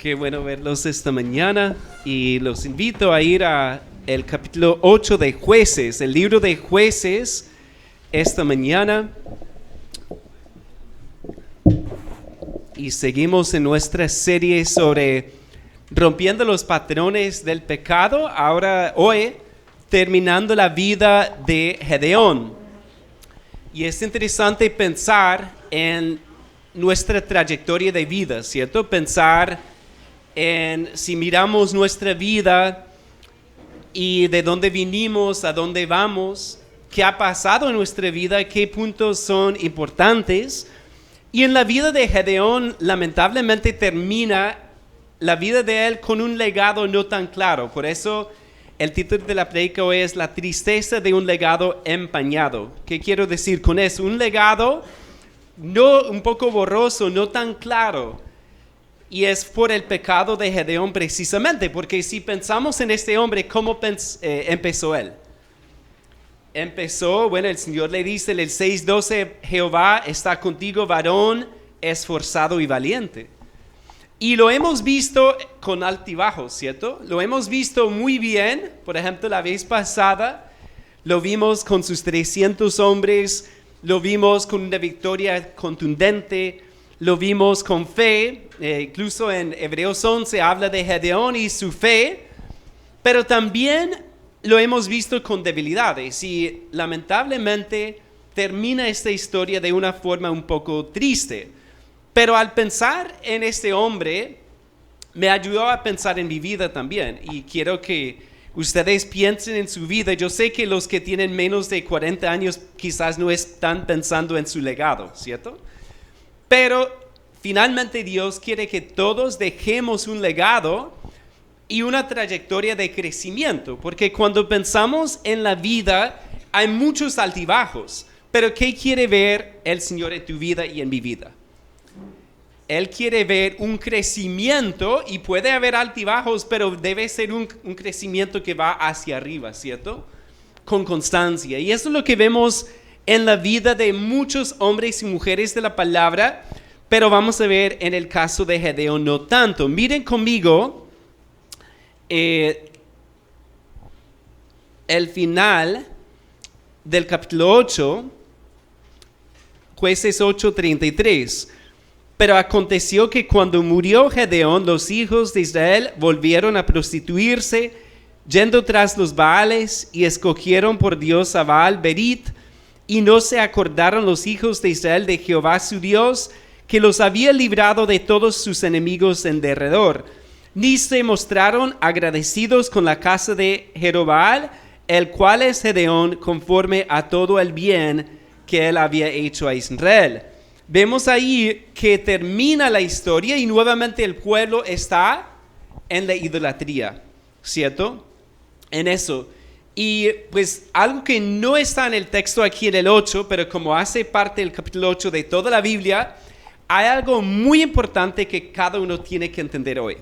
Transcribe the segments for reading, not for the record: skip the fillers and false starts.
Qué bueno verlos esta mañana y los invito a ir a el capítulo 8 de Jueces, el libro de Jueces esta mañana. Y seguimos en nuestra serie sobre rompiendo los patrones del pecado, hoy terminando la vida de Gedeón. Y es interesante pensar en nuestra trayectoria de vida, ¿cierto? Pensar en si miramos nuestra vida y de dónde vinimos, a dónde vamos, qué ha pasado en nuestra vida, qué puntos son importantes. Y en la vida de Gedeón, lamentablemente termina la vida de él con un legado no tan claro. Por eso el título de la predica hoy es La tristeza de un legado empañado. ¿Qué quiero decir con eso? Un legado un poco borroso, no tan claro. Y es por el pecado de Gedeón precisamente, porque si pensamos en este hombre, ¿cómo empezó él? El Señor le dice en el 6:12, Jehová está contigo, varón esforzado y valiente. Y lo hemos visto con altibajos, ¿cierto? Lo hemos visto muy bien, por ejemplo, la vez pasada, lo vimos con sus 300 hombres, lo vimos con una victoria contundente, lo vimos con fe, incluso en Hebreos 11 habla de Gedeón y su fe, pero también lo hemos visto con debilidades y lamentablemente termina esta historia de una forma un poco triste. Pero al pensar en este hombre, me ayudó a pensar en mi vida también y quiero que ustedes piensen en su vida. Yo sé que los que tienen menos de 40 años quizás no están pensando en su legado, ¿cierto? Pero finalmente Dios quiere que todos dejemos un legado y una trayectoria de crecimiento, porque cuando pensamos en la vida hay muchos altibajos, pero ¿qué quiere ver el Señor en tu vida y en mi vida? Él quiere ver un crecimiento y puede haber altibajos, pero debe ser un crecimiento que va hacia arriba, ¿cierto? Con constancia. Y eso es lo que vemos en la vida de muchos hombres y mujeres de la palabra, pero vamos a ver en el caso de Gedeón no tanto. Miren conmigo el final del capítulo 8, Jueces 8:33. Pero aconteció que cuando murió Gedeón, los hijos de Israel volvieron a prostituirse, yendo tras los Baales, y escogieron por Dios a Baal-Berit, y no se acordaron los hijos de Israel de Jehová su Dios, que los había librado de todos sus enemigos en derredor, ni se mostraron agradecidos con la casa de Jerobbaal, el cual es Gedeón, conforme a todo el bien que él había hecho a Israel. Vemos ahí que termina la historia y nuevamente el pueblo está en la idolatría, ¿cierto? En eso. Y pues algo que no está en el texto aquí en el 8, pero como hace parte del capítulo 8 de toda la Biblia, hay algo muy importante que cada uno tiene que entender hoy.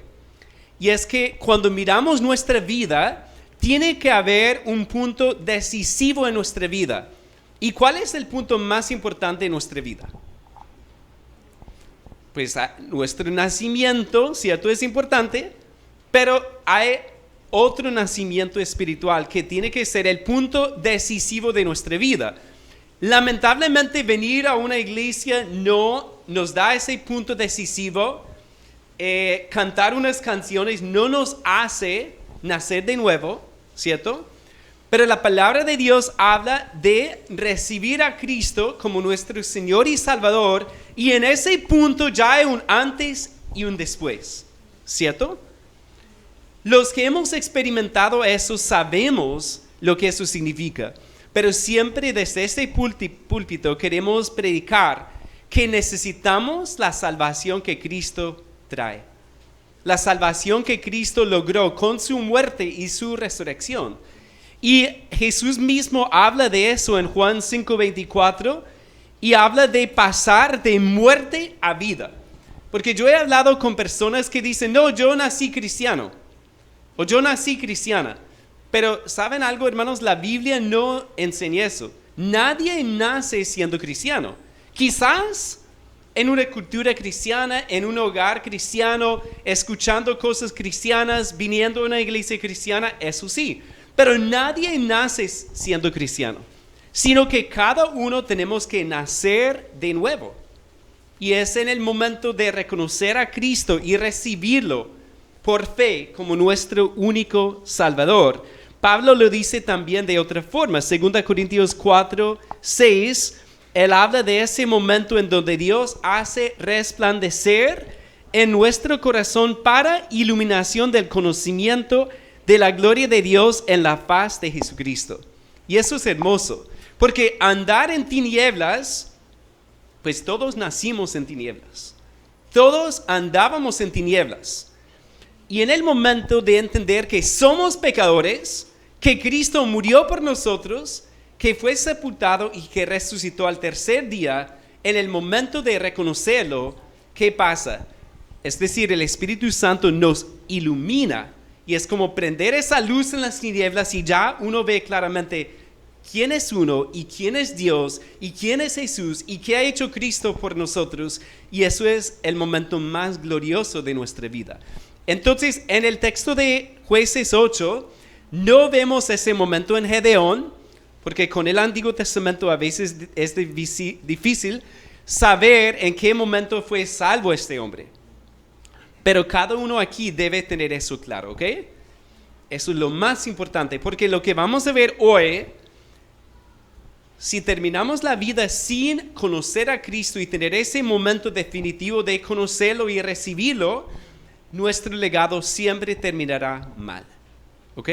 Y es que cuando miramos nuestra vida, tiene que haber un punto decisivo en nuestra vida. ¿Y cuál es el punto más importante en nuestra vida? Pues nuestro nacimiento, ¿cierto? Es importante, pero hay otro nacimiento espiritual que tiene que ser el punto decisivo de nuestra vida. Lamentablemente venir a una iglesia no nos da ese punto decisivo. Cantar unas canciones no nos hace nacer de nuevo, ¿cierto? Pero la palabra de Dios habla de recibir a Cristo como nuestro Señor y Salvador, y en ese punto ya hay un antes y un después, ¿cierto? Los que hemos experimentado eso sabemos lo que eso significa, pero siempre desde este púlpito queremos predicar que necesitamos la salvación que Cristo trae. La salvación que Cristo logró con su muerte y su resurrección. Y Jesús mismo habla de eso en Juan 5:24 y habla de pasar de muerte a vida. Porque yo he hablado con personas que dicen, no, yo nací cristiano o yo nací cristiana. Pero ¿saben algo, hermanos? La Biblia no enseña eso. Nadie nace siendo cristiano. Quizás en una cultura cristiana, en un hogar cristiano, escuchando cosas cristianas, viniendo a una iglesia cristiana, eso sí. Pero nadie nace siendo cristiano, sino que cada uno tenemos que nacer de nuevo. Y es en el momento de reconocer a Cristo y recibirlo por fe como nuestro único Salvador. Pablo lo dice también de otra forma. 2 Corintios 4, 6, él habla de ese momento en donde Dios hace resplandecer en nuestro corazón para iluminación del conocimiento de la gloria de Dios en la faz de Jesucristo. Y eso es hermoso, porque andar en tinieblas, pues todos nacimos en tinieblas. Todos andábamos en tinieblas. Y en el momento de entender que somos pecadores, que Cristo murió por nosotros, que fue sepultado y que resucitó al tercer día, en el momento de reconocerlo, ¿qué pasa? Es decir, el Espíritu Santo nos ilumina. Y es como prender esa luz en las tinieblas y ya uno ve claramente quién es uno y quién es Dios y quién es Jesús y qué ha hecho Cristo por nosotros. Y eso es el momento más glorioso de nuestra vida. Entonces, en el texto de Jueces 8, no vemos ese momento en Gedeón, porque con el Antiguo Testamento a veces es difícil saber en qué momento fue salvo este hombre. Pero cada uno aquí debe tener eso claro, ¿ok? Eso es lo más importante, porque lo que vamos a ver hoy, si terminamos la vida sin conocer a Cristo y tener ese momento definitivo de conocerlo y recibirlo, nuestro legado siempre terminará mal, ¿ok?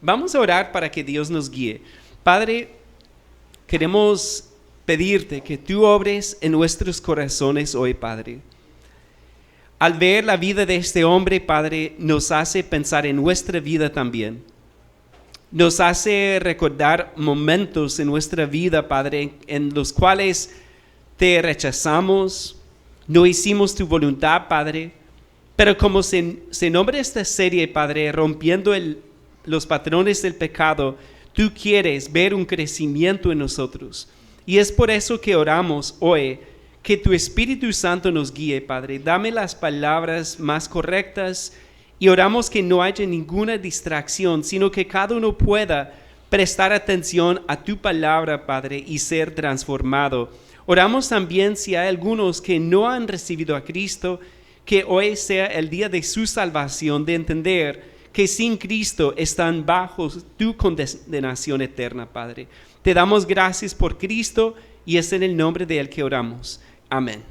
Vamos a orar para que Dios nos guíe. Padre, queremos pedirte que tú obres en nuestros corazones hoy, Padre. Al ver la vida de este hombre, Padre, nos hace pensar en nuestra vida también. Nos hace recordar momentos en nuestra vida, Padre, en los cuales te rechazamos, no hicimos tu voluntad, Padre. Pero como se nombra esta serie, Padre, rompiendo los patrones del pecado, tú quieres ver un crecimiento en nosotros. Y es por eso que oramos hoy, que tu Espíritu Santo nos guíe, Padre. Dame las palabras más correctas y oramos que no haya ninguna distracción, sino que cada uno pueda prestar atención a tu palabra, Padre, y ser transformado. Oramos también si hay algunos que no han recibido a Cristo, que hoy sea el día de su salvación, de entender que sin Cristo están bajo tu condenación eterna, Padre. Te damos gracias por Cristo y es en el nombre de Él que oramos. Amén.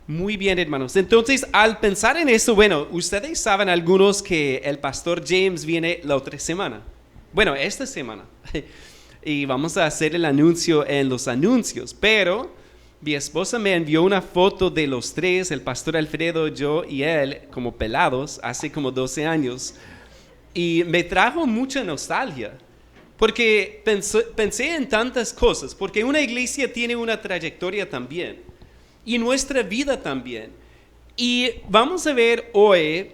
Muy bien, hermanos. Entonces, al pensar en eso, bueno, ustedes saben algunos que el pastor James viene la otra semana. Bueno, esta semana. Y vamos a hacer el anuncio en los anuncios. Pero mi esposa me envió una foto de los tres, el pastor Alfredo, yo y él, como pelados, hace como 12 años. Y me trajo mucha nostalgia. Porque pensé en tantas cosas, porque una iglesia tiene una trayectoria también, y nuestra vida también. Y vamos a ver hoy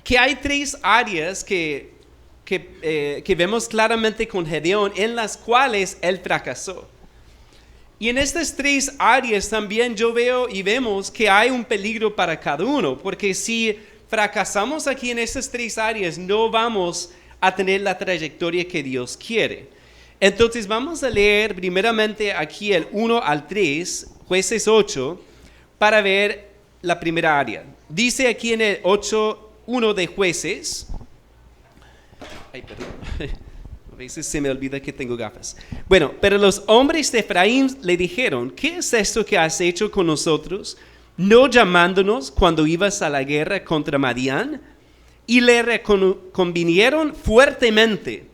que hay 3 áreas que vemos claramente con Gedeón, en las cuales él fracasó. Y en estas 3 áreas también yo veo y vemos que hay un peligro para cada uno, porque si fracasamos aquí en estas 3 áreas, no vamos a tener la trayectoria que Dios quiere. Entonces vamos a leer primeramente aquí el 1 al 3, Jueces 8, para ver la primera área. Dice aquí en el 8:1 de Jueces, a veces se me olvida que tengo gafas. Bueno, pero los hombres de Efraín le dijeron, ¿qué es esto que has hecho con nosotros, no llamándonos cuando ibas a la guerra contra Madián? Y le reconvinieron fuertemente,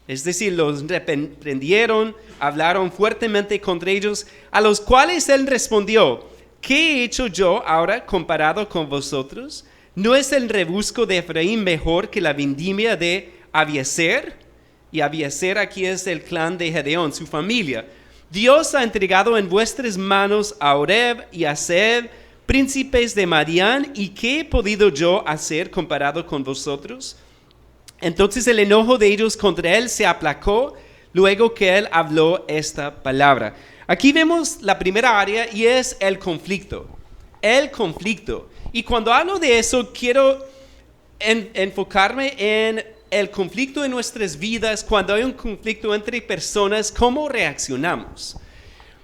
es decir, los reprendieron, hablaron fuertemente contra ellos, a los cuales él respondió, ¿qué he hecho yo ahora comparado con vosotros? ¿No es el rebusco de Efraín mejor que la vendimia de Abiezer? Y Abiezer aquí es el clan de Gedeón, su familia. Dios ha entregado en vuestras manos a Oreb y a Zeeb, príncipes de Madián, ¿y qué he podido yo hacer comparado con vosotros? Entonces el enojo de ellos contra él se aplacó luego que él habló esta palabra. Aquí vemos la primera área y es el conflicto. El conflicto. Y cuando hablo de eso, quiero enfocarme en el conflicto en nuestras vidas. Cuando hay un conflicto entre personas, ¿cómo reaccionamos?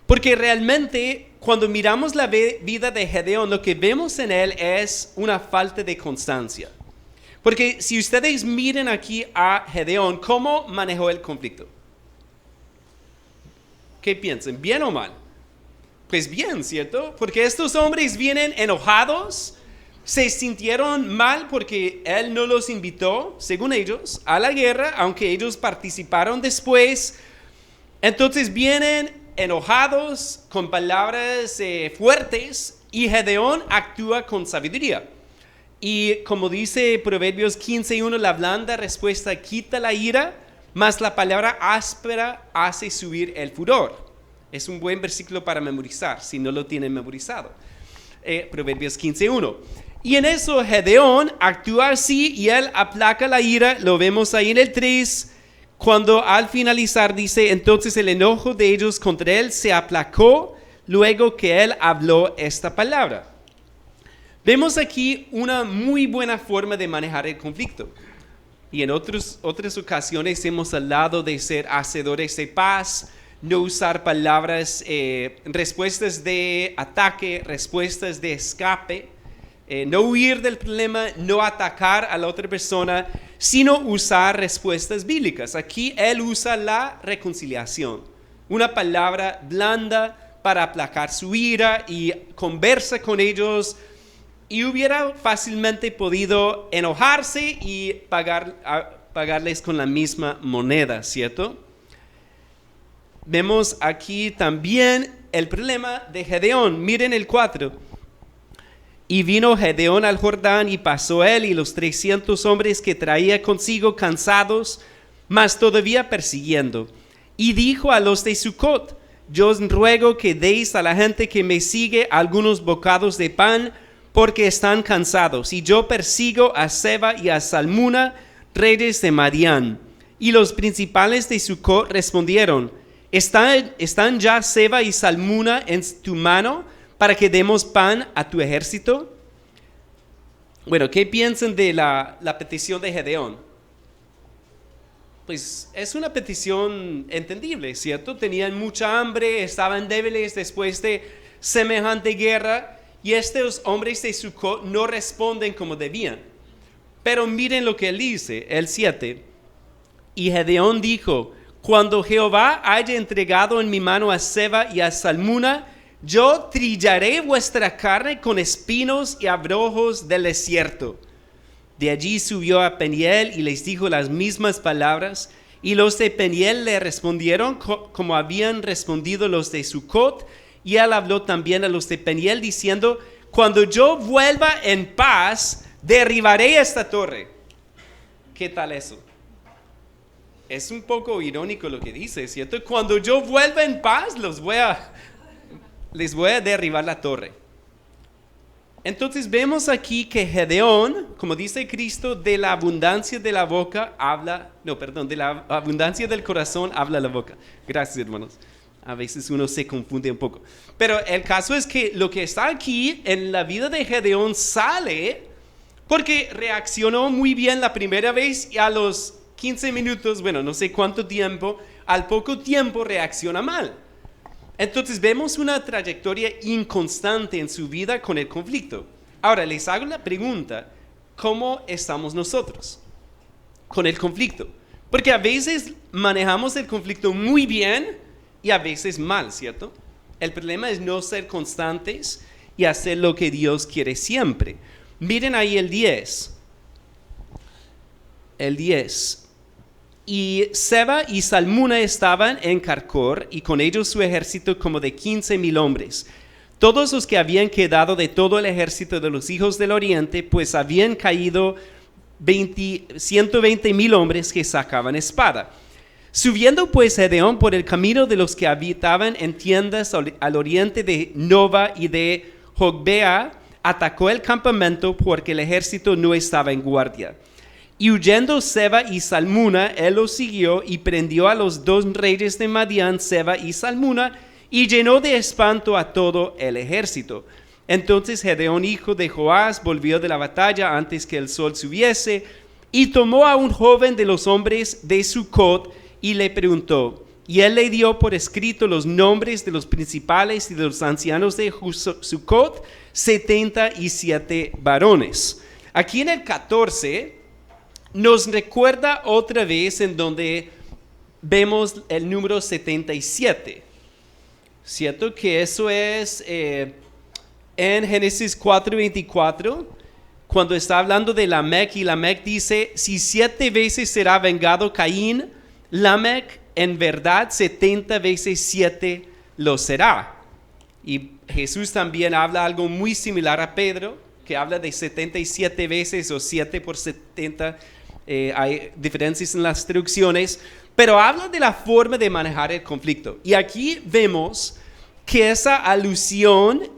Porque realmente, cuando miramos la vida de Gedeón, lo que vemos en él es una falta de constancia. Porque si ustedes miren aquí a Gedeón, ¿cómo manejó el conflicto? ¿Qué piensan? ¿Bien o mal? Pues bien, ¿cierto? Porque estos hombres vienen enojados, se sintieron mal porque él no los invitó, según ellos, a la guerra, aunque ellos participaron después. Entonces vienen enojados, con palabras fuertes, y Gedeón actúa con sabiduría. Y como dice Proverbios 15:1, la blanda respuesta quita la ira, mas la palabra áspera hace subir el furor. Es un buen versículo para memorizar, si no lo tienen memorizado. Proverbios 15:1. Y en eso Gedeón actúa así y él aplaca la ira. Lo vemos ahí en el 3, cuando al finalizar dice, entonces el enojo de ellos contra él se aplacó luego que él habló esta palabra. Vemos aquí una muy buena forma de manejar el conflicto. Y en otras ocasiones hemos hablado de ser hacedores de paz, no usar palabras, respuestas de ataque, respuestas de escape, no huir del problema, no atacar a la otra persona, sino usar respuestas bíblicas. Aquí él usa la reconciliación, una palabra blanda para aplacar su ira y conversa con ellos. Y hubiera fácilmente podido enojarse y pagarles con la misma moneda, ¿cierto? Vemos aquí también el problema de Gedeón. Miren el 4. Y vino Gedeón al Jordán y pasó él y los 300 hombres que traía consigo cansados, mas todavía persiguiendo. Y dijo a los de Sucot, yo os ruego que deis a la gente que me sigue algunos bocados de pan, porque están cansados, y yo persigo a Seba y a Salmuna, reyes de Madián. Y los principales de Sucot respondieron, ¿están ya Seba y Salmuna en tu mano para que demos pan a tu ejército? Bueno, ¿qué piensan de la petición de Gedeón? Pues es una petición entendible, ¿cierto? Tenían mucha hambre, estaban débiles después de semejante guerra, y estos hombres de Sucot no responden como debían. Pero miren lo que él dice, el 7. Y Gedeón dijo, cuando Jehová haya entregado en mi mano a Seba y a Salmuna, yo trillaré vuestra carne con espinos y abrojos del desierto. De allí subió a Peniel y les dijo las mismas palabras, y los de Peniel le respondieron como habían respondido los de Sucot. Y él habló también a los de Peniel diciendo, cuando yo vuelva en paz, derribaré esta torre. ¿Qué tal eso? Es un poco irónico lo que dice, ¿cierto? Cuando yo vuelva en paz, les voy a derribar la torre. Entonces vemos aquí que Gedeón, como dice Cristo, de la abundancia de la boca de la abundancia del corazón habla la boca. Gracias, hermanos. A veces uno se confunde un poco. Pero el caso es que lo que está aquí en la vida de Gedeón sale porque reaccionó muy bien la primera vez y a los 15 minutos, bueno, no sé cuánto tiempo, al poco tiempo reacciona mal. Entonces vemos una trayectoria inconstante en su vida con el conflicto. Ahora les hago la pregunta, ¿cómo estamos nosotros con el conflicto? Porque a veces manejamos el conflicto muy bien y a veces mal, ¿cierto? El problema es no ser constantes y hacer lo que Dios quiere siempre. Miren ahí el 10. El 10. Y Seba y Salmuna estaban en Carcor, y con ellos su ejército como de 15,000 hombres. Todos los que habían quedado de todo el ejército de los hijos del oriente, pues habían caído 120,000 hombres que sacaban espada. Subiendo pues Gedeón por el camino de los que habitaban en tiendas al oriente de Nova y de Jogbea, atacó el campamento porque el ejército no estaba en guardia. Y huyendo Seba y Salmuna, él los siguió y prendió a los 2 reyes de Madián, Seba y Salmuna, y llenó de espanto a todo el ejército. Entonces Gedeón, hijo de Joás, volvió de la batalla antes que el sol subiese, y tomó a un joven de los hombres de Sucot y le preguntó. Y él le dio por escrito los nombres de los principales y de los ancianos de Sucot, 77 varones. Aquí en el 14 nos recuerda otra vez en donde vemos el número 77. ¿Cierto? Que eso es en Génesis 4:24, cuando está hablando de Lamec, y Lamec dice, si 7 veces será vengado Caín, Lamec en verdad 70 veces 7 lo será. Y Jesús también habla algo muy similar a Pedro, que habla de 77 veces o 7 por 70. Hay diferencias en las traducciones, pero habla de la forma de manejar el conflicto. Y aquí vemos que esa alusión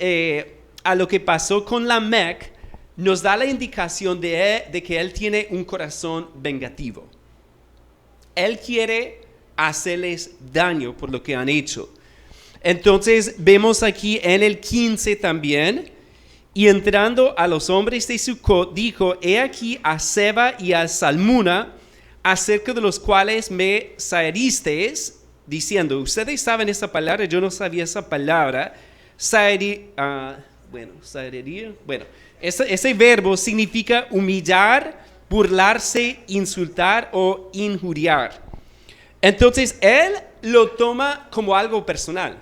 a lo que pasó con Lamec nos da la indicación de que él tiene un corazón vengativo. Él quiere hacerles daño por lo que han hecho. Entonces vemos aquí en el 15 también, y entrando a los hombres de Sucot, dijo, he aquí a Seba y a Salmuna, acerca de los cuales me saeristeis, diciendo, ustedes saben esa palabra, yo no sabía esa palabra, ese verbo significa humillar, burlarse, insultar o injuriar. Entonces, él lo toma como algo personal.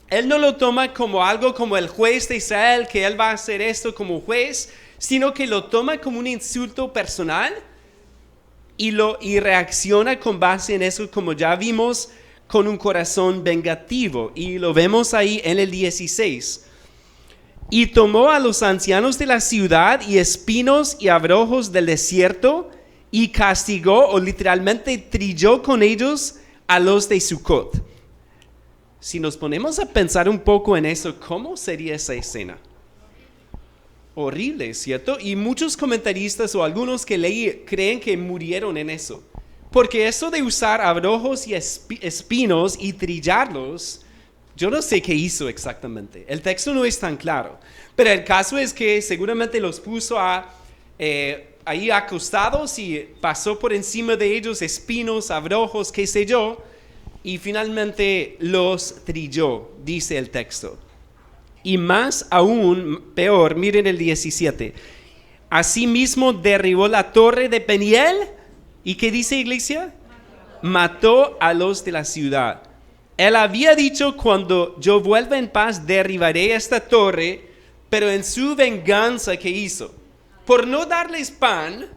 Él no lo toma como algo como el juez de Israel, que él va a hacer esto como juez, sino que lo toma como un insulto personal y reacciona con base en eso, como ya vimos, con un corazón vengativo. Y lo vemos ahí en el 16. Y tomó a los ancianos de la ciudad y espinos y abrojos del desierto y castigó o literalmente trilló con ellos a los de Sucot. Si nos ponemos a pensar un poco en eso, ¿cómo sería esa escena? Horrible, ¿cierto? Y muchos comentaristas o algunos que leí creen que murieron en eso. Porque eso de usar abrojos y espinos y trillarlos, yo no sé qué hizo exactamente. El texto no es tan claro. Pero el caso es que seguramente los puso ahí acostados y pasó por encima de ellos espinos, abrojos, qué sé yo, y finalmente los trilló, dice el texto. Y más aún, peor, miren el 17. Asimismo derribó la torre de Peniel, ¿y qué dice, iglesia? Mató a los de la ciudad. Él había dicho, cuando yo vuelva en paz derribaré esta torre, pero en su venganza, ¿qué hizo? Por no darles pan,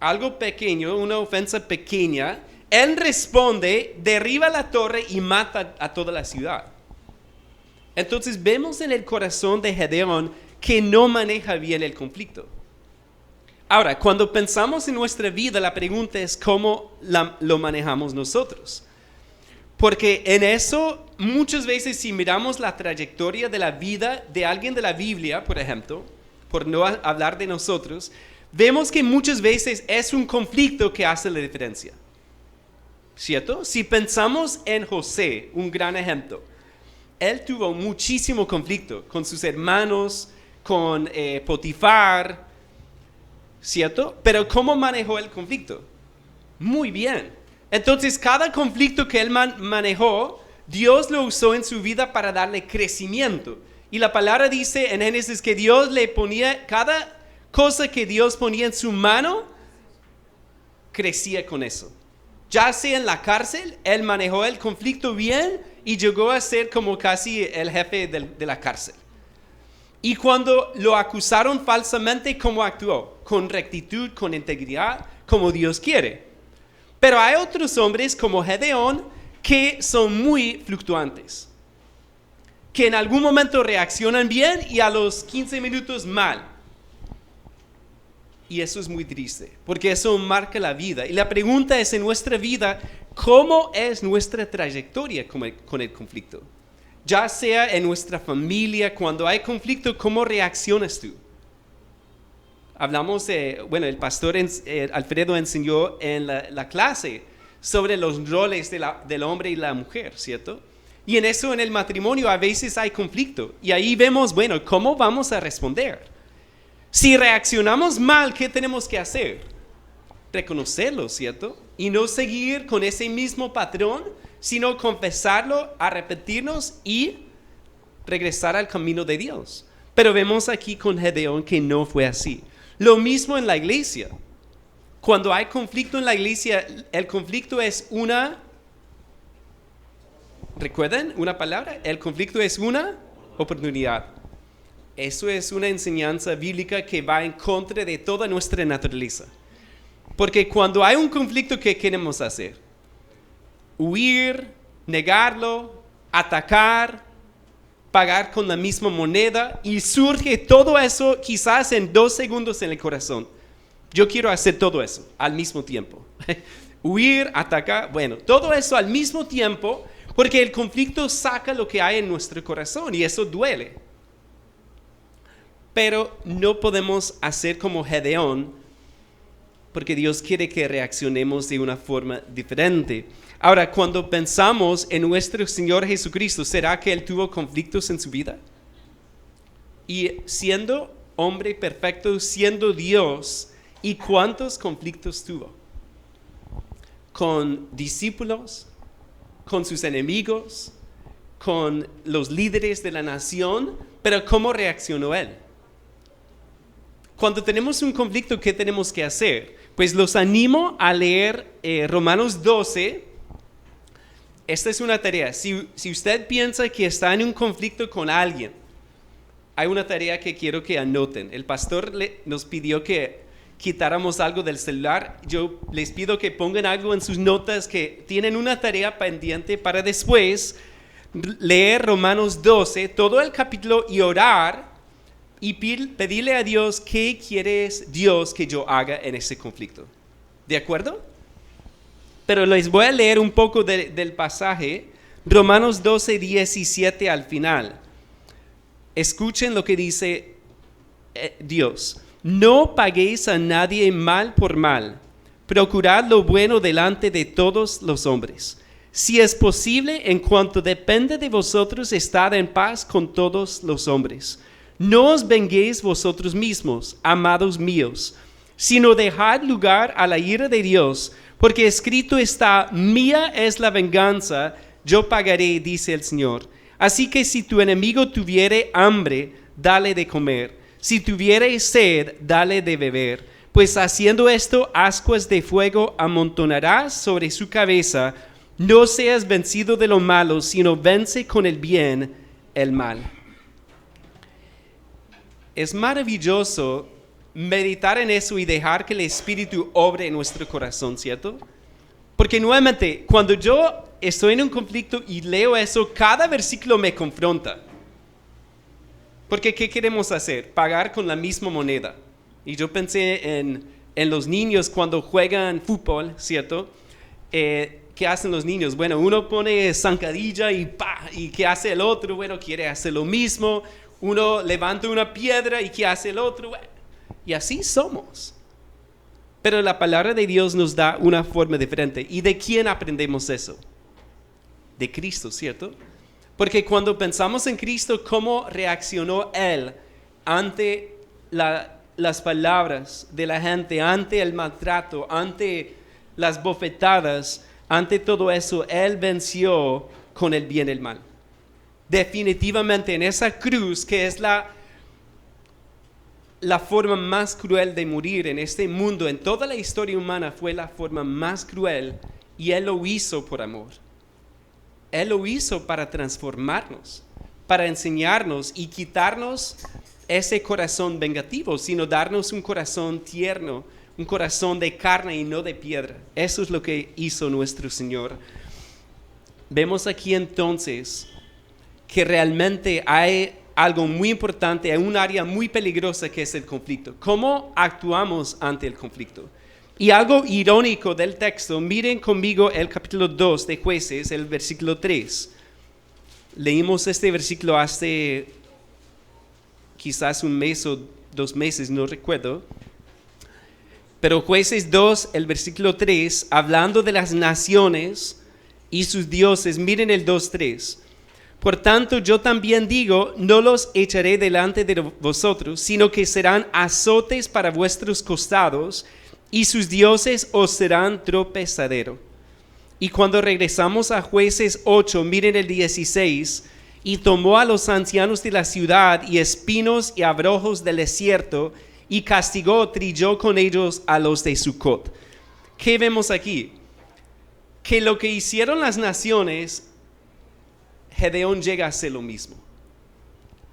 algo pequeño, una ofensa pequeña, él responde, derriba la torre y mata a toda la ciudad. Entonces vemos en el corazón de Gedeón que no maneja bien el conflicto. Ahora, cuando pensamos en nuestra vida, la pregunta es cómo lo manejamos nosotros. Porque en eso, muchas veces si miramos la trayectoria de la vida de alguien de la Biblia, por ejemplo, por no hablar de nosotros, vemos que muchas veces es un conflicto que hace la diferencia. ¿Cierto? Si pensamos en José, un gran ejemplo, él tuvo muchísimo conflicto con sus hermanos, con Potifar, ¿cierto? Pero ¿cómo manejó el conflicto? Muy bien. Entonces, cada conflicto que él manejó, Dios lo usó en su vida para darle crecimiento. Y la palabra dice en Génesis que Dios le ponía, cada cosa que Dios ponía en su mano, crecía con eso. Ya sea en la cárcel, él manejó el conflicto bien y llegó a ser como casi el jefe de la cárcel. Y cuando lo acusaron falsamente, ¿cómo actuó? Con rectitud, con integridad, como Dios quiere. Pero hay otros hombres como Gedeón que son muy fluctuantes, que en algún momento reaccionan bien y a los 15 minutos mal. Y eso es muy triste, porque eso marca la vida. Y la pregunta es en nuestra vida, ¿cómo es nuestra trayectoria con el conflicto? Ya sea en nuestra familia, cuando hay conflicto, ¿cómo reaccionas tú? Hablamos el pastor Alfredo enseñó en la clase sobre los roles del hombre y la mujer, ¿cierto? Y en eso, en el matrimonio, a veces hay conflicto. Y ahí vemos, bueno, ¿cómo vamos a responder? Si reaccionamos mal, ¿qué tenemos que hacer? Reconocerlo, ¿cierto? Y no seguir con ese mismo patrón, sino confesarlo, arrepentirnos y regresar al camino de Dios. Pero vemos aquí con Gedeón que no fue así. Lo mismo en la iglesia. Cuando hay conflicto en la iglesia, el conflicto es ¿recuerdan una palabra? El conflicto es una oportunidad. Eso es una enseñanza bíblica que va en contra de toda nuestra naturaleza. Porque cuando hay un conflicto, ¿qué queremos hacer? Huir, negarlo, atacar, pagar con la misma moneda, y surge todo eso quizás en 2 segundos en el corazón. Yo quiero hacer todo eso al mismo tiempo. Huir, atacar, bueno, todo eso al mismo tiempo, porque el conflicto saca lo que hay en nuestro corazón y eso duele. Pero no podemos hacer como Gedeón, porque Dios quiere que reaccionemos de una forma diferente. Ahora, cuando pensamos en nuestro Señor Jesucristo, ¿será que Él tuvo conflictos en su vida? Y siendo hombre perfecto, siendo Dios, ¿y cuántos conflictos tuvo? Con discípulos, con sus enemigos, con los líderes de la nación, pero ¿cómo reaccionó Él? Cuando tenemos un conflicto, ¿qué tenemos que hacer? Pues los animo a leer Romanos 12. Esta es una tarea. Si usted piensa que está en un conflicto con alguien, hay una tarea que quiero que anoten. El pastor nos pidió que quitáramos algo del celular. Yo les pido que pongan algo en sus notas, que tienen una tarea pendiente para después leer Romanos 12, todo el capítulo, y orar y pedirle a Dios qué quiere Dios que yo haga en ese conflicto. ¿De acuerdo? Pero les voy a leer un poco del pasaje, Romanos 12, 17 al final. Escuchen lo que dice Dios. No paguéis a nadie mal por mal. Procurad lo bueno delante de todos los hombres. Si es posible, en cuanto depende de vosotros, estad en paz con todos los hombres. No os venguéis vosotros mismos, amados míos, sino dejad lugar a la ira de Dios, porque escrito está: mía es la venganza, yo pagaré, dice el Señor. Así que si tu enemigo tuviere hambre, dale de comer. Si tuviere sed, dale de beber. Pues haciendo esto, ascuas de fuego amontonarás sobre su cabeza. No seas vencido de lo malo, sino vence con el bien el mal. Es maravilloso meditar en eso y dejar que el Espíritu obre en nuestro corazón, ¿cierto? Porque nuevamente, cuando yo estoy en un conflicto y leo eso, cada versículo me confronta. Porque ¿qué queremos hacer? Pagar con la misma moneda. Y yo pensé en los niños cuando juegan fútbol, ¿cierto? ¿Qué hacen los niños? Bueno, uno pone zancadilla y ¡pa! ¿Y qué hace el otro? Bueno, quiere hacer lo mismo. Uno levanta una piedra y ¿qué hace el otro? Y así somos. Pero la palabra de Dios nos da una forma diferente. ¿Y de quién aprendemos eso? De Cristo, ¿cierto? Porque cuando pensamos en Cristo, ¿cómo reaccionó Él ante las palabras de la gente, ante el maltrato, ante las bofetadas, ante todo eso? Él venció con el bien y el mal. Definitivamente en esa cruz, que es la forma más cruel de morir en este mundo, en toda la historia humana, fue la forma más cruel, y Él lo hizo por amor. Él lo hizo para transformarnos, para enseñarnos y quitarnos ese corazón vengativo, sino darnos un corazón tierno, un corazón de carne y no de piedra. Eso es lo que hizo nuestro Señor. Vemos aquí entonces que realmente hay algo muy importante, hay un área muy peligrosa que es el conflicto. ¿Cómo actuamos ante el conflicto? Y algo irónico del texto, miren conmigo el capítulo 2 de Jueces, el versículo 3. Leímos este versículo hace quizás un mes o 2 meses, no recuerdo. Pero Jueces 2, el versículo 3, hablando de las naciones y sus dioses, miren el 2:3. Por tanto, yo también digo, no los echaré delante de vosotros, sino que serán azotes para vuestros costados, y sus dioses os serán tropezadero. Y cuando regresamos a Jueces 8, miren el 16, y tomó a los ancianos de la ciudad y espinos y abrojos del desierto, y castigó, trilló con ellos a los de Sucot. ¿Qué vemos aquí? Que lo que hicieron las naciones, Gedeón llega a hacer lo mismo.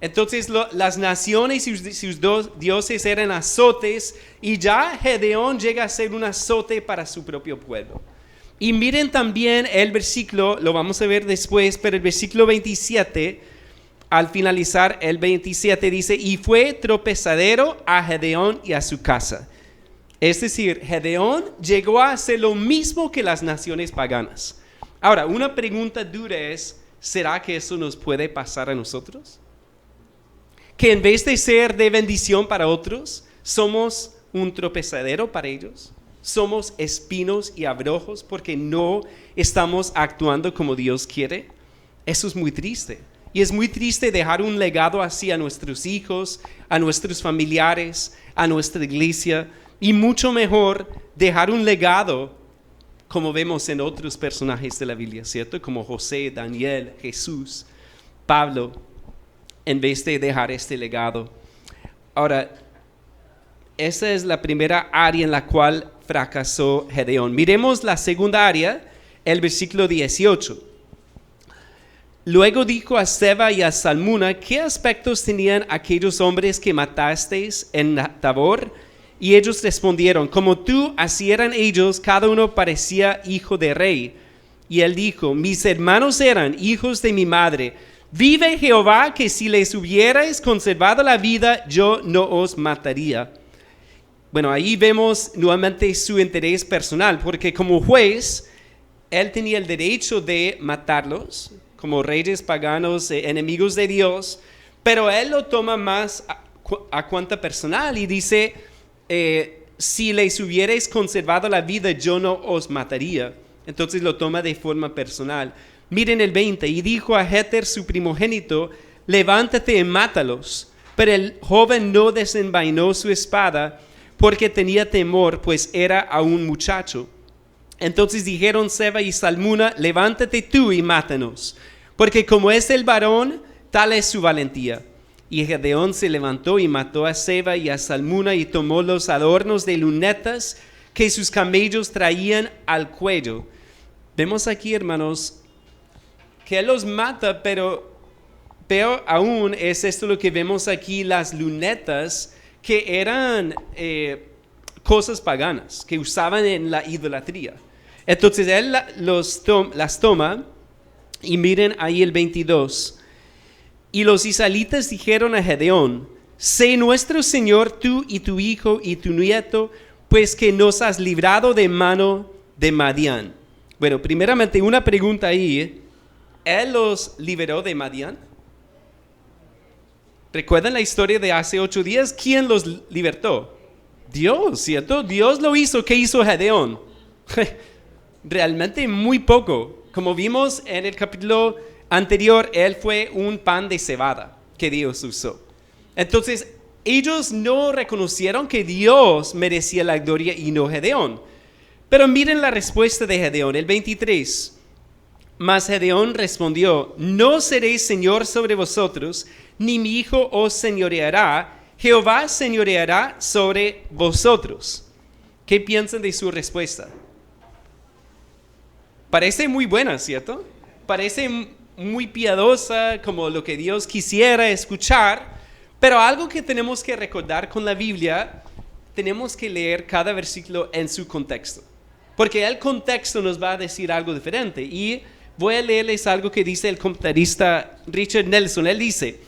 Entonces las naciones y sus dos dioses eran azotes, y ya Gedeón llega a ser un azote para su propio pueblo. Y miren también el versículo, lo vamos a ver después, pero el versículo 27, al finalizar el 27 dice, y fue tropezadero a Gedeón y a su casa. Es decir, Gedeón llegó a hacer lo mismo que las naciones paganas. Ahora, una pregunta dura es, ¿será que eso nos puede pasar a nosotros? Que en vez de ser de bendición para otros, somos un tropezadero para ellos. Somos espinos y abrojos porque no estamos actuando como Dios quiere. Eso es muy triste. Y es muy triste dejar un legado así a nuestros hijos, a nuestros familiares, a nuestra iglesia. Y mucho mejor dejar un legado como vemos en otros personajes de la Biblia, ¿cierto? Como José, Daniel, Jesús, Pablo, en vez de dejar este legado. Ahora, esa es la primera área en la cual fracasó Gedeón. Miremos la segunda área, el versículo 18. Luego dijo a Seba y a Salmuna, ¿qué aspectos tenían aquellos hombres que matasteis en Tabor? Y ellos respondieron, como tú, así eran ellos, cada uno parecía hijo de rey. Y él dijo, mis hermanos eran hijos de mi madre. Vive Jehová, que si les hubierais conservado la vida, yo no os mataría. Bueno, ahí vemos nuevamente su interés personal, porque como juez, él tenía el derecho de matarlos, como reyes paganos, enemigos de Dios, pero él lo toma más a cuenta personal y dice, si les hubierais conservado la vida, yo no os mataría. Entonces lo toma de forma personal. Miren el 20, y dijo a Jeter su primogénito, levántate y mátalos. Pero el joven no desenvainó su espada, porque tenía temor, pues era aún muchacho. Entonces dijeron Seba y Salmuna, levántate tú y mátanos, porque como es el varón, tal es su valentía. Y Gedeón se levantó y mató a Seba y a Salmuna y tomó los adornos de lunetas que sus camellos traían al cuello. Vemos aquí, hermanos, que él los mata, pero peor aún es esto lo que vemos aquí, las lunetas que eran cosas paganas que usaban en la idolatría. Entonces él las toma y miren ahí el 22. Y los israelitas dijeron a Gedeón, sé nuestro Señor tú y tu hijo y tu nieto, pues que nos has librado de mano de Madián. Bueno, primeramente una pregunta ahí, ¿él los liberó de Madián? ¿Recuerdan la historia de hace 8 días? ¿Quién los libertó? Dios, ¿cierto? Dios lo hizo. ¿Qué hizo Gedeón? Realmente muy poco. Como vimos en el capítulo anterior, él fue un pan de cebada que Dios usó. Entonces, ellos no reconocieron que Dios merecía la gloria y no Gedeón. Pero miren la respuesta de Gedeón, el 23. Mas Gedeón respondió, no seré señor sobre vosotros, ni mi hijo os señoreará, Jehová señoreará sobre vosotros. ¿Qué piensan de su respuesta? Parece muy buena, ¿cierto? Parece muy piadosa, como lo que Dios quisiera escuchar, pero algo que tenemos que recordar con la Biblia, tenemos que leer cada versículo en su contexto, porque el contexto nos va a decir algo diferente. Y voy a leerles algo que dice el comentarista Richard Nelson. Él dice,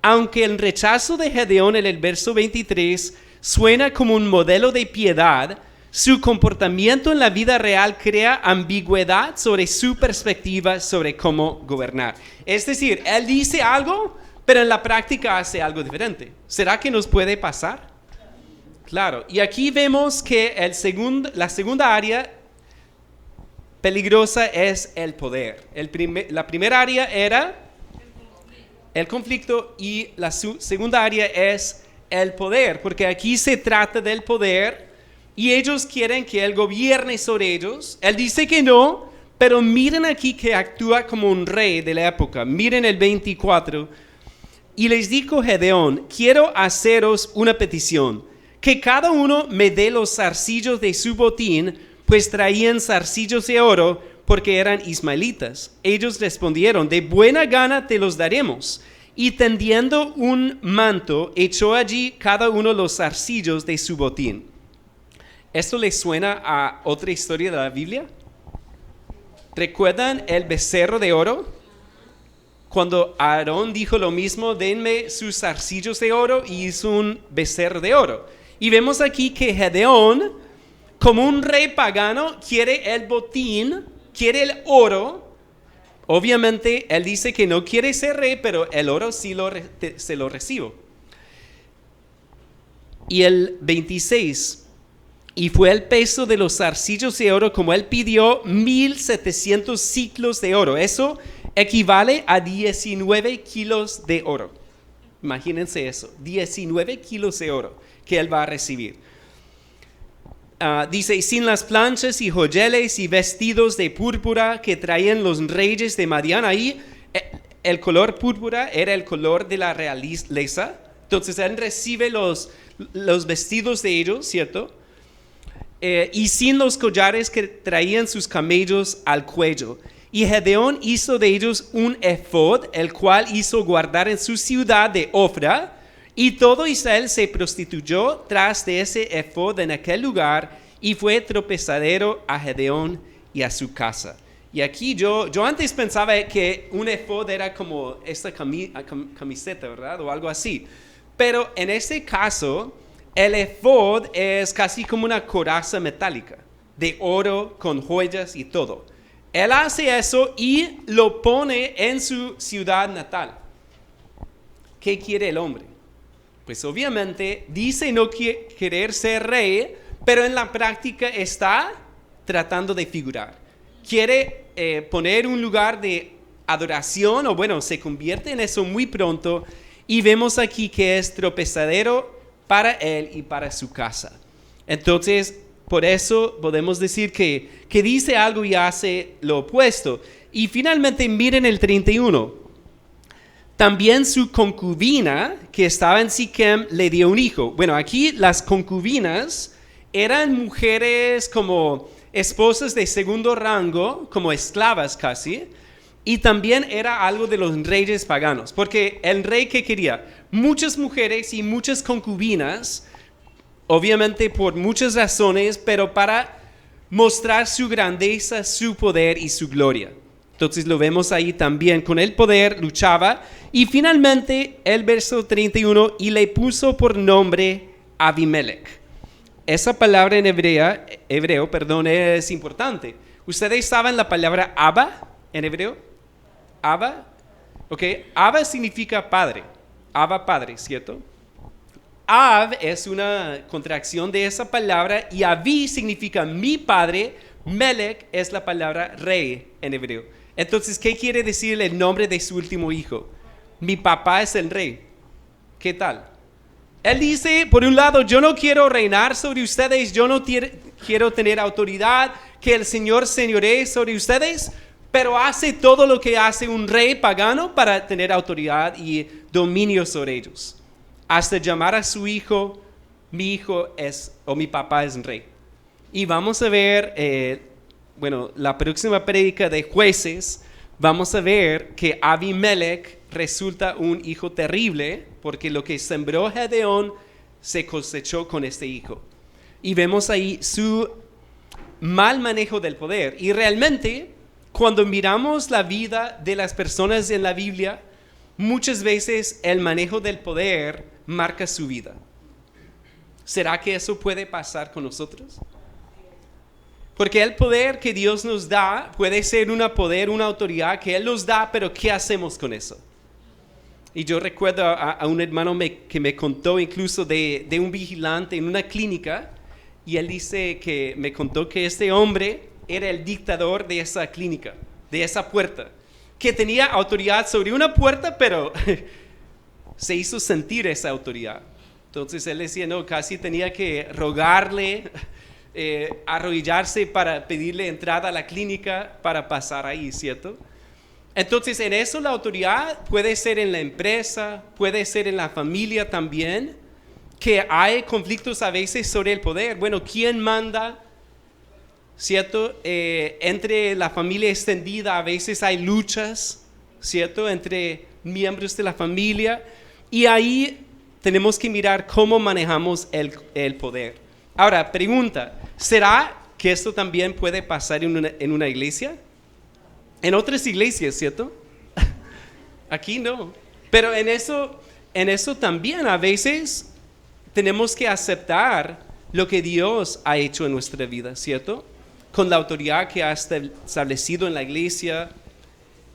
aunque el rechazo de Gedeón en el verso 23 suena como un modelo de piedad, su comportamiento en la vida real crea ambigüedad sobre su perspectiva sobre cómo gobernar. Es decir, él dice algo, pero en la práctica hace algo diferente. ¿Será que nos puede pasar? Claro. Y aquí vemos que la segunda área peligrosa es el poder. La primera área era el conflicto, y la segunda área es el poder, porque aquí se trata del poder y ellos quieren que él gobierne sobre ellos. Él dice que no, pero miren aquí que actúa como un rey de la época. Miren el 24. Y les dijo Gedeón: quiero haceros una petición, que cada uno me dé los zarcillos de su botín, pues traían zarcillos de oro, porque eran ismaelitas. Ellos respondieron: de buena gana te los daremos. Y tendiendo un manto, echó allí cada uno los zarcillos de su botín. ¿Esto les suena a otra historia de la Biblia? ¿Recuerdan el becerro de oro? Cuando Aarón dijo lo mismo: denme sus zarcillos de oro, y hizo un becerro de oro. Y vemos aquí que Gedeón, como un rey pagano, quiere el botín, quiere el oro. Obviamente él dice que no quiere ser rey, pero el oro sí se lo recibo. Y el 26, y fue el peso de los zarcillos de oro como él pidió, 1,700 ciclos de oro. Eso equivale a 19 kilos de oro. Imagínense eso, 19 kilos de oro que él va a recibir. Dice: sin las planchas y joyeles y vestidos de púrpura que traían los reyes de Madián. Ahí el color púrpura era el color de la realeza. Entonces él recibe los vestidos de ellos, ¿cierto? Y sin los collares que traían sus camellos al cuello. Y Gedeón hizo de ellos un efod, el cual hizo guardar en su ciudad de Ofra. Y todo Israel se prostituyó tras de ese efod en aquel lugar, y fue tropezadero a Gedeón y a su casa. Y aquí yo antes pensaba que un efod era como esta camiseta, ¿verdad? O algo así. Pero en este caso, el efod es casi como una coraza metálica, de oro, con joyas y todo. Él hace eso y lo pone en su ciudad natal. ¿Qué quiere el hombre? Pues obviamente dice no querer ser rey, pero en la práctica está tratando de figurar. Quiere poner un lugar de adoración, o bueno, se convierte en eso muy pronto, y vemos aquí que es tropezadero para él y para su casa. Entonces, por eso podemos decir que dice algo y hace lo opuesto. Y finalmente miren el 31. También su concubina, que estaba en Siquem, le dio un hijo. Bueno, aquí las concubinas eran mujeres como esposas de segundo rango, como esclavas casi, y también era algo de los reyes paganos, porque el rey que quería muchas mujeres y muchas concubinas, obviamente por muchas razones, pero para mostrar su grandeza, su poder y su gloria. Entonces lo vemos ahí también, con el poder luchaba. Y finalmente el verso 31, y le puso por nombre Abimelech. Esa palabra en hebreo, es importante. ¿Ustedes saben la palabra Abba en hebreo? Abba, ok. Abba significa padre. Abba, padre, ¿cierto? Ab es una contracción de esa palabra, y Abi significa mi padre. Melech es la palabra rey en hebreo. Entonces, ¿qué quiere decir el nombre de su último hijo? Mi papá es el rey. ¿Qué tal? Él dice, por un lado, yo no quiero reinar sobre ustedes, yo no quiero tener autoridad, que el Señor señoree sobre ustedes, pero hace todo lo que hace un rey pagano para tener autoridad y dominio sobre ellos. Hasta llamar a su hijo, mi hijo es, o mi papá es rey. Y vamos a ver, la próxima prédica de Jueces, vamos a ver que Abimelech resulta un hijo terrible, porque lo que sembró Gedeón se cosechó con este hijo. Y vemos ahí su mal manejo del poder. Y realmente, cuando miramos la vida de las personas en la Biblia, muchas veces el manejo del poder marca su vida. ¿Será que eso puede pasar con nosotros? Porque el poder que Dios nos da puede ser una autoridad que Él nos da, pero ¿qué hacemos con eso? Y yo recuerdo a un hermano que me contó incluso de un vigilante en una clínica, y él dice que me contó que este hombre era el dictador de esa clínica, de esa puerta, que tenía autoridad sobre una puerta, pero se hizo sentir esa autoridad. Entonces él decía, no, casi tenía que rogarle, arrodillarse para pedirle entrada a la clínica para pasar ahí, ¿cierto? Entonces en eso la autoridad puede ser en la empresa, puede ser en la familia también, que hay conflictos a veces sobre el poder. Bueno, ¿quién manda? ¿Cierto? Entre la familia extendida a veces hay luchas, ¿cierto? Entre miembros de la familia, y ahí tenemos que mirar cómo manejamos el poder. Ahora, pregunta, ¿será que esto también puede pasar en una iglesia? En otras iglesias, ¿cierto? Aquí no. Pero en eso también a veces tenemos que aceptar lo que Dios ha hecho en nuestra vida, ¿cierto? Con la autoridad que ha establecido en la iglesia,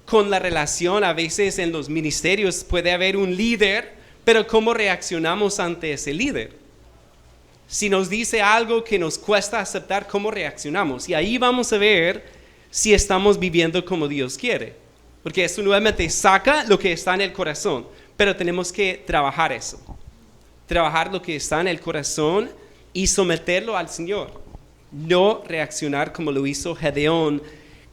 con la relación a veces en los ministerios puede haber un líder, pero ¿cómo reaccionamos ante ese líder? Si nos dice algo que nos cuesta aceptar, ¿cómo reaccionamos? Y ahí vamos a ver si estamos viviendo como Dios quiere. Porque eso nuevamente saca lo que está en el corazón, pero tenemos que trabajar eso. Trabajar lo que está en el corazón y someterlo al Señor. No reaccionar como lo hizo Gedeón,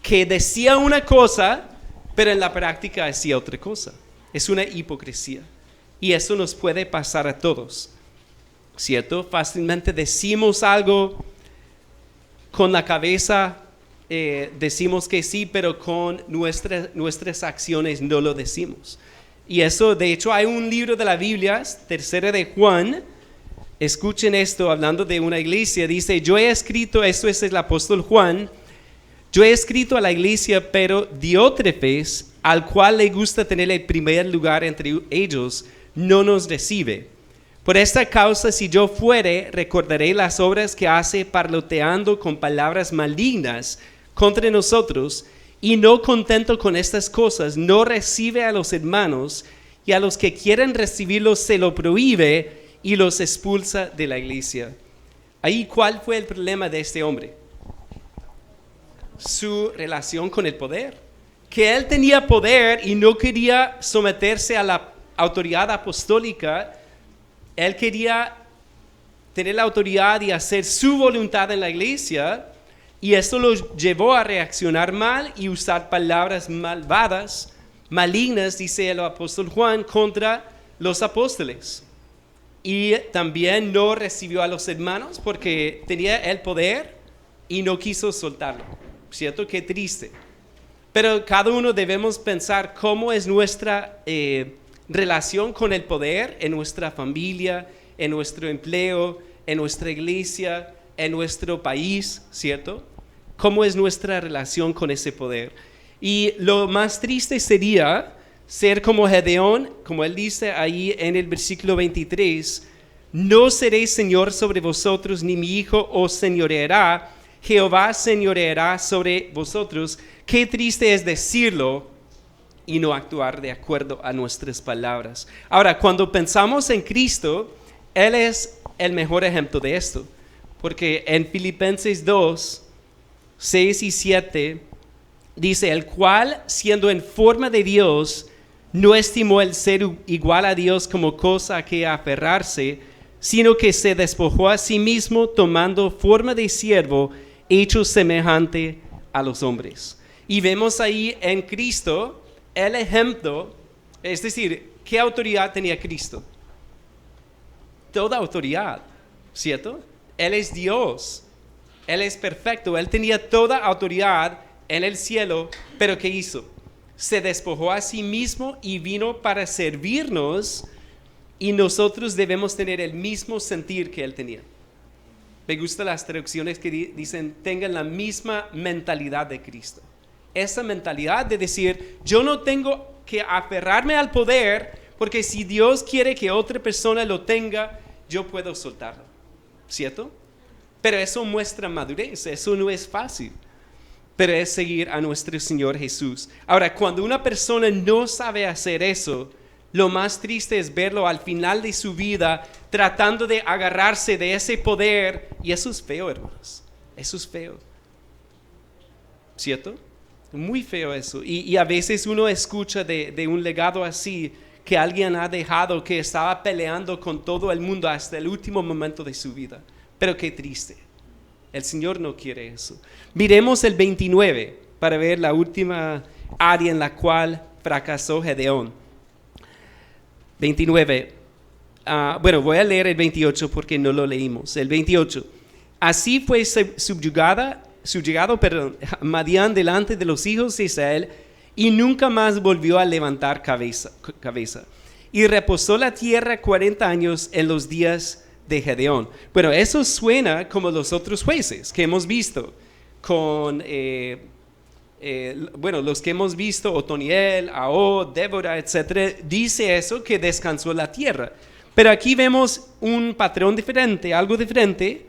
que decía una cosa, pero en la práctica decía otra cosa. Es una hipocresía. Y eso nos puede pasar a todos, ¿cierto? Fácilmente decimos algo con la cabeza, decimos que sí, pero con nuestras acciones no lo decimos. Y eso, de hecho, hay un libro de la Biblia, Tercera de Juan. Escuchen esto, hablando de una iglesia, dice, yo he escrito, esto es el apóstol Juan, yo he escrito a la iglesia, pero Diótrefes, al cual le gusta tener el primer lugar entre ellos, no nos recibe. Por esta causa, si yo fuere, recordaré las obras que hace parloteando con palabras malignas contra nosotros, y no contento con estas cosas, no recibe a los hermanos, y a los que quieren recibirlos se lo prohíbe, y los expulsa de la iglesia. Ahí, ¿cuál fue el problema de este hombre? Su relación con el poder. Que él tenía poder y no quería someterse a la autoridad apostólica. Él quería tener la autoridad y hacer su voluntad en la iglesia, y esto lo llevó a reaccionar mal y usar palabras malvadas, malignas, dice el apóstol Juan, contra los apóstoles. Y también no recibió a los hermanos porque tenía el poder y no quiso soltarlo. ¿Cierto? Qué triste. Pero cada uno debemos pensar cómo es nuestra relación con el poder en nuestra familia, en nuestro empleo, en nuestra iglesia, en nuestro país, ¿cierto? ¿Cómo es nuestra relación con ese poder? Y lo más triste sería ser como Gedeón, como él dice ahí en el versículo 23, no seré señor sobre vosotros, ni mi hijo os señoreará, Jehová señoreará sobre vosotros. Qué triste es decirlo y no actuar de acuerdo a nuestras palabras. Ahora, cuando pensamos en Cristo, Él es el mejor ejemplo de esto, porque en Filipenses 2, 6 y 7, dice, el cual, siendo en forma de Dios, no estimó el ser igual a Dios como cosa a que aferrarse, sino que se despojó a sí mismo, tomando forma de siervo, hecho semejante a los hombres. Y vemos ahí en Cristo el ejemplo, es decir, ¿qué autoridad tenía Cristo? Toda autoridad, ¿cierto? Él es Dios, Él es perfecto, Él tenía toda autoridad en el cielo, pero ¿qué hizo? Se despojó a sí mismo y vino para servirnos, y nosotros debemos tener el mismo sentir que Él tenía. Me gustan las traducciones que dicen, tengan la misma mentalidad de Cristo. Esa mentalidad de decir, yo no tengo que aferrarme al poder, porque si Dios quiere que otra persona lo tenga, yo puedo soltarlo, ¿cierto? Pero eso muestra madurez, eso no es fácil, pero es seguir a nuestro Señor Jesús. Ahora, cuando una persona no sabe hacer eso, lo más triste es verlo al final de su vida tratando de agarrarse de ese poder, y eso es feo, hermanos, eso es feo, ¿cierto? Muy feo eso. Y a veces uno escucha de un legado así, que alguien ha dejado, que estaba peleando con todo el mundo hasta el último momento de su vida. Pero qué triste. El Señor no quiere eso. Miremos el 29 para ver la última área en la cual fracasó Gedeón. 29. Bueno, voy a leer el 28 porque no lo leímos. El 28. Así fue subjugado Madián delante de los hijos de Israel y nunca más volvió a levantar cabeza. Y reposó la tierra 40 años en los días de Gedeón. Bueno, eso suena como los otros jueces que hemos visto con... los que hemos visto, Otoniel, Ahod, Débora, etc., dice eso, que descansó la tierra. Pero aquí vemos un patrón diferente, algo diferente,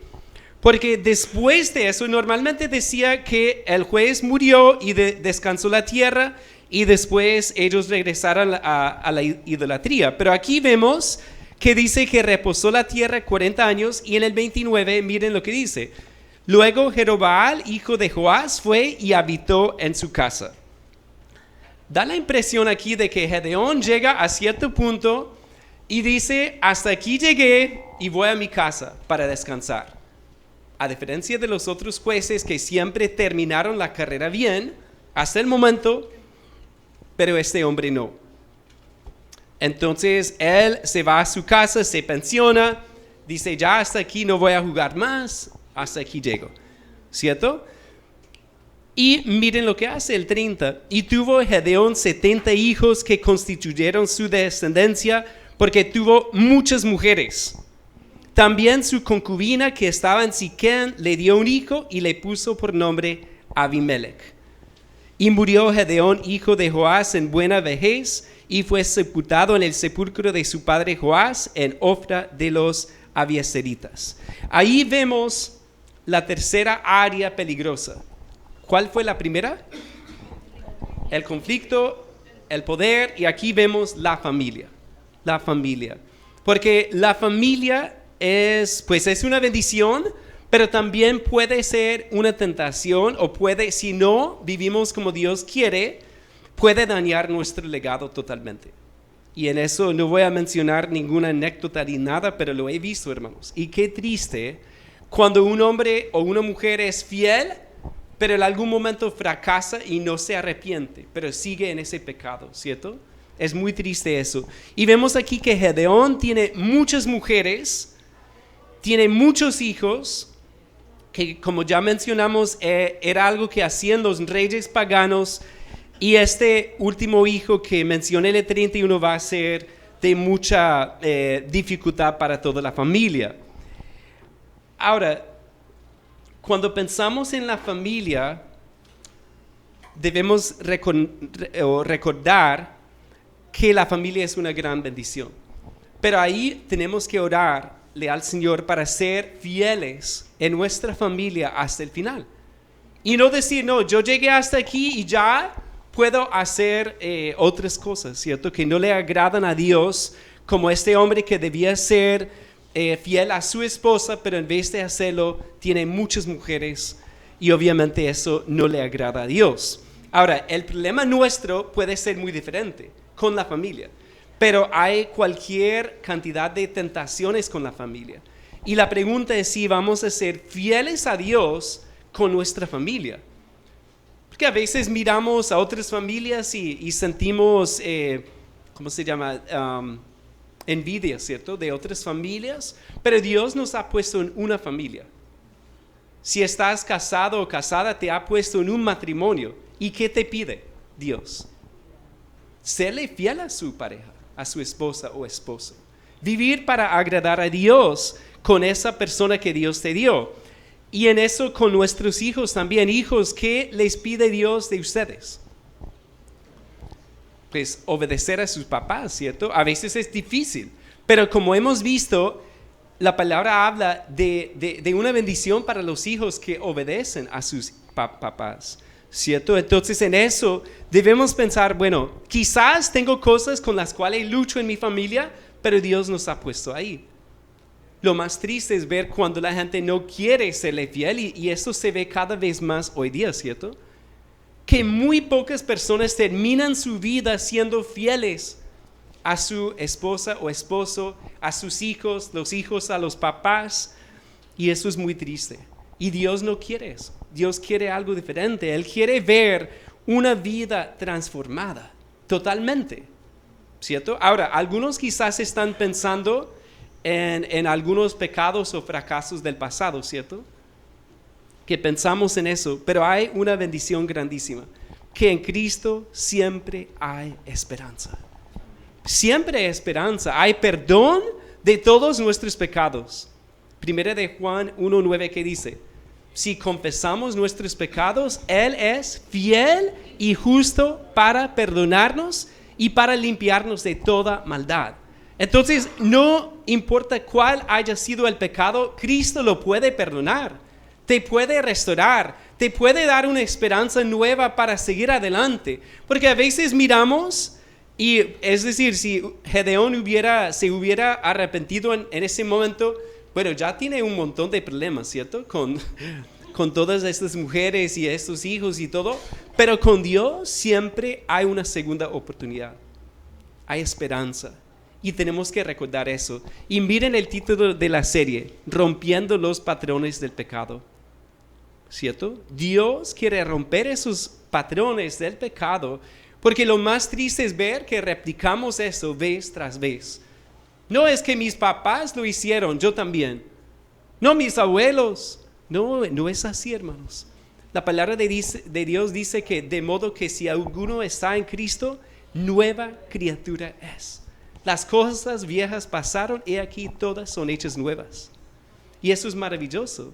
porque después de eso normalmente decía que el juez murió y descansó la tierra y después ellos regresaron a la idolatría. Pero aquí vemos que dice que reposó la tierra 40 años y en el 29, miren lo que dice. Luego Jerobaal, hijo de Joás, fue y habitó en su casa. Da la impresión aquí de que Gedeón llega a cierto punto y dice, hasta aquí llegué y voy a mi casa para descansar. A diferencia de los otros jueces que siempre terminaron la carrera bien, hasta el momento, pero este hombre no. Entonces él se va a su casa, se pensiona, dice, ya hasta aquí no voy a jugar más, hasta aquí llego, ¿cierto? Y miren lo que hace el 30. Y tuvo Gedeón 70 hijos que constituyeron su descendencia, porque tuvo muchas mujeres. También su concubina que estaba en Siquem le dio un hijo y le puso por nombre Abimelech. Y murió Gedeón, hijo de Joás, en buena vejez, y fue sepultado en el sepulcro de su padre Joás, en Ofra de los Abiezeritas. Ahí vemos la tercera área peligrosa. ¿Cuál fue la primera? El conflicto, el poder, y aquí vemos la familia. La familia. Porque la familia es una bendición, pero también puede ser una tentación, o puede, si no vivimos como Dios quiere, puede dañar nuestro legado totalmente. Y en eso no voy a mencionar ninguna anécdota ni nada, pero lo he visto, hermanos. Y qué triste cuando un hombre o una mujer es fiel, pero en algún momento fracasa y no se arrepiente, pero sigue en ese pecado, ¿cierto? Es muy triste eso. Y vemos aquí que Gedeón tiene muchas mujeres, tiene muchos hijos, que como ya mencionamos, era algo que hacían los reyes paganos, y este último hijo que mencioné en el 31 va a ser de mucha dificultad para toda la familia. Ahora, cuando pensamos en la familia, debemos recordar que la familia es una gran bendición. Pero ahí tenemos que orarle al Señor para ser fieles en nuestra familia hasta el final. Y no decir, no, yo llegué hasta aquí y ya puedo hacer otras cosas, ¿cierto? Que no le agradan a Dios, como este hombre que debía ser fiel a su esposa, pero en vez de hacerlo, tiene muchas mujeres y obviamente eso no le agrada a Dios. Ahora, el problema nuestro puede ser muy diferente con la familia, pero hay cualquier cantidad de tentaciones con la familia. Y la pregunta es si vamos a ser fieles a Dios con nuestra familia. Porque a veces miramos a otras familias y sentimos, ¿cómo se llama? Envidia, ¿cierto? De otras familias, pero Dios nos ha puesto en una familia. Si estás casado o casada, te ha puesto en un matrimonio. ¿Y qué te pide Dios? Serle fiel a su pareja, a su esposa o esposo. Vivir para agradar a Dios con esa persona que Dios te dio. Y en eso con nuestros hijos también. Hijos, ¿qué les pide Dios de ustedes? Pues obedecer a sus papás, ¿cierto? A veces es difícil, pero como hemos visto, la palabra habla de una bendición para los hijos que obedecen a sus papás, ¿cierto? Entonces en eso debemos pensar, bueno, quizás tengo cosas con las cuales lucho en mi familia, pero Dios nos ha puesto ahí. Lo más triste es ver cuando la gente no quiere serle fiel y eso se ve cada vez más hoy día, ¿cierto? que muy pocas personas terminan su vida siendo fieles a su esposa o esposo, a sus hijos, los hijos a los papás, y eso es muy triste. Y Dios no quiere eso. Dios quiere algo diferente. Él quiere ver una vida transformada totalmente, ¿cierto? Ahora, algunos quizás están pensando en algunos pecados o fracasos del pasado, ¿cierto? Que pensamos en eso, pero hay una bendición grandísima, que en Cristo siempre hay esperanza. Siempre hay esperanza, hay perdón de todos nuestros pecados. Primera de Juan 1:9 que dice, si confesamos nuestros pecados, Él es fiel y justo para perdonarnos y para limpiarnos de toda maldad. Entonces, no importa cuál haya sido el pecado, Cristo lo puede perdonar, te puede restaurar, te puede dar una esperanza nueva para seguir adelante. Porque a veces miramos, y es decir, si Gedeón se hubiera arrepentido en ese momento, bueno, ya tiene un montón de problemas, ¿cierto? Con todas estas mujeres y estos hijos y todo, pero con Dios siempre hay una segunda oportunidad, hay esperanza. Y tenemos que recordar eso. Y miren el título de la serie, Rompiendo los patrones del pecado. ¿Cierto? Dios quiere romper esos patrones del pecado, porque lo más triste es ver que replicamos eso vez tras vez. No es que mis papás lo hicieron, yo también. No, mis abuelos. No es así, hermanos. La palabra de Dios dice que de modo que si alguno está en Cristo, nueva criatura es. Las cosas viejas pasaron y aquí todas son hechas nuevas. Y eso es maravilloso,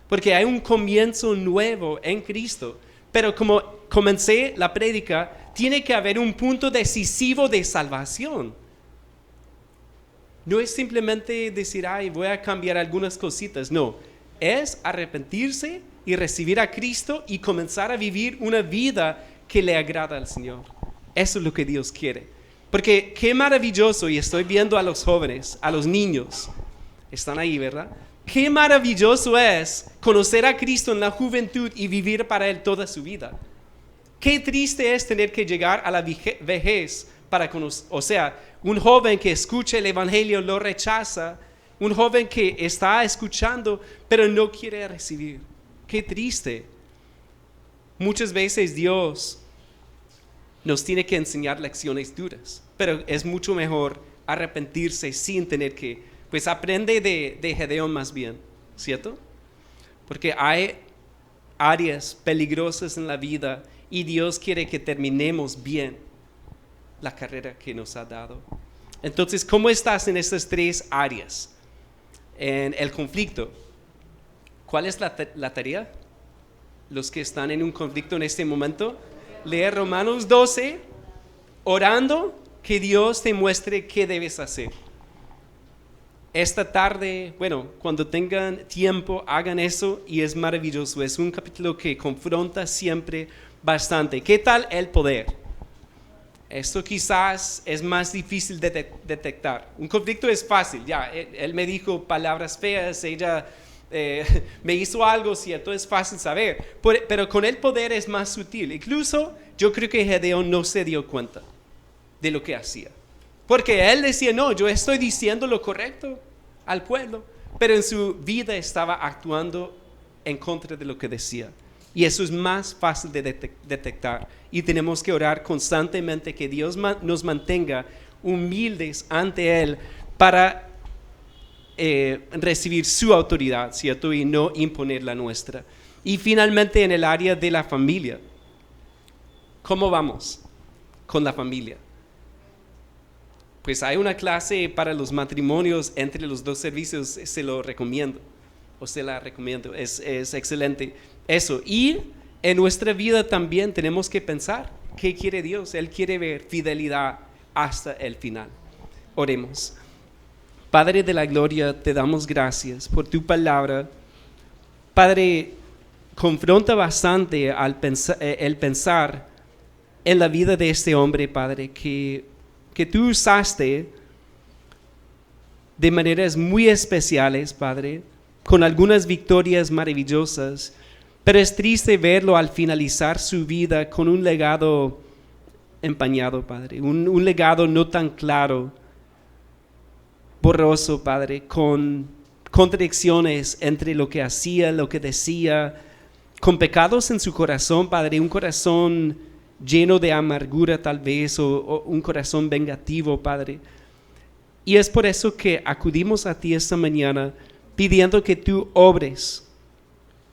porque hay un comienzo nuevo en Cristo. Pero como comencé la prédica, tiene que haber un punto decisivo de salvación. No es simplemente decir, voy a cambiar algunas cositas. No, es arrepentirse y recibir a Cristo y comenzar a vivir una vida que le agrada al Señor. Eso es lo que Dios quiere. Porque qué maravilloso, y estoy viendo a los jóvenes, a los niños, están ahí, ¿verdad? Qué maravilloso es conocer a Cristo en la juventud y vivir para Él toda su vida. Qué triste es tener que llegar a la vejez para conocer, o sea, un joven que escucha el Evangelio lo rechaza, un joven que está escuchando pero no quiere recibir. Qué triste. Muchas veces Dios nos tiene que enseñar lecciones duras, pero es mucho mejor arrepentirse sin tener que, pues aprende de Gedeón más bien, ¿cierto? Porque hay áreas peligrosas en la vida y Dios quiere que terminemos bien la carrera que nos ha dado. Entonces, ¿cómo estás en estas tres áreas? En el conflicto, ¿cuál es la tarea? Los que están en un conflicto en este momento, leer Romanos 12, orando que Dios te muestre qué debes hacer. Esta tarde, bueno, cuando tengan tiempo, hagan eso y es maravilloso. Es un capítulo que confronta siempre bastante. ¿Qué tal el poder? Esto quizás es más difícil de detectar. Un conflicto es fácil, ya, él me dijo palabras feas, ella me hizo algo, cierto, es fácil saber. Pero con el poder es más sutil. Incluso yo creo que Gedeón no se dio cuenta de lo que hacía. Porque él decía, no, yo estoy diciendo lo correcto al pueblo, pero en su vida estaba actuando en contra de lo que decía. Y eso es más fácil de detectar. Y tenemos que orar constantemente que Dios nos mantenga humildes ante Él para recibir su autoridad, ¿cierto? Y no imponer la nuestra. Y finalmente en el área de la familia. ¿Cómo vamos con la familia? Pues hay una clase para los matrimonios entre los dos servicios, se lo recomiendo. O se la recomiendo, es excelente eso. Y en nuestra vida también tenemos que pensar, ¿qué quiere Dios? Él quiere ver fidelidad hasta el final. Oremos. Padre de la gloria, te damos gracias por tu palabra. Padre, confronta bastante el pensar en la vida de este hombre, Padre, que tú usaste de maneras muy especiales, Padre, con algunas victorias maravillosas, Pero es triste verlo al finalizar su vida con un legado empañado, Padre. Un legado no tan claro, borroso, Padre, con contradicciones entre lo que hacía, lo que decía, con pecados en su corazón, Padre, un corazón lleno de amargura tal vez, o un corazón vengativo, Padre. Y es por eso que acudimos a ti esta mañana, pidiendo que tú obres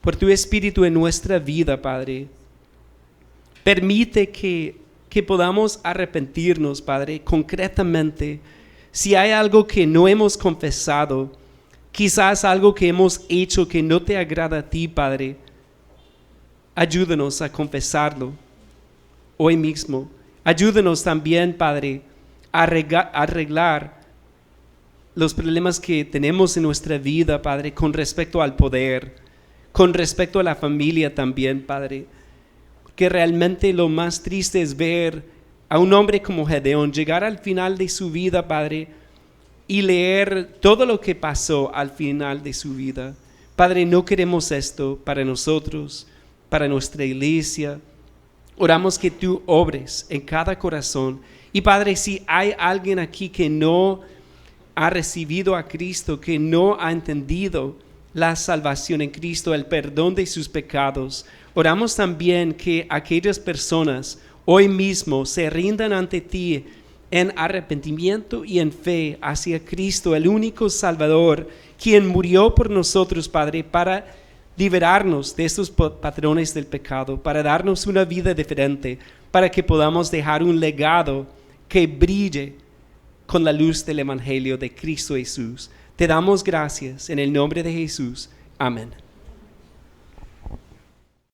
por tu Espíritu en nuestra vida, Padre. Permite que podamos arrepentirnos, Padre, concretamente. Si hay algo que no hemos confesado, quizás algo que hemos hecho que no te agrada a ti, Padre, ayúdanos a confesarlo hoy mismo. Ayúdanos también, Padre, a arreglar los problemas que tenemos en nuestra vida, Padre, con respecto al poder, con respecto a la familia también, Padre. Que realmente lo más triste es ver a un hombre como Gedeón llegar al final de su vida, Padre, y leer todo lo que pasó al final de su vida. Padre, no queremos esto para nosotros, para nuestra iglesia. Oramos que tú obres en cada corazón. Y Padre, si hay alguien aquí que no ha recibido a Cristo, que no ha entendido la salvación en Cristo, el perdón de sus pecados, oramos también que aquellas personas hoy mismo se rindan ante ti en arrepentimiento y en fe hacia Cristo, el único Salvador, quien murió por nosotros, Padre, para liberarnos de estos patrones del pecado, para darnos una vida diferente, para que podamos dejar un legado que brille con la luz del Evangelio de Cristo Jesús. Te damos gracias en el nombre de Jesús. Amén.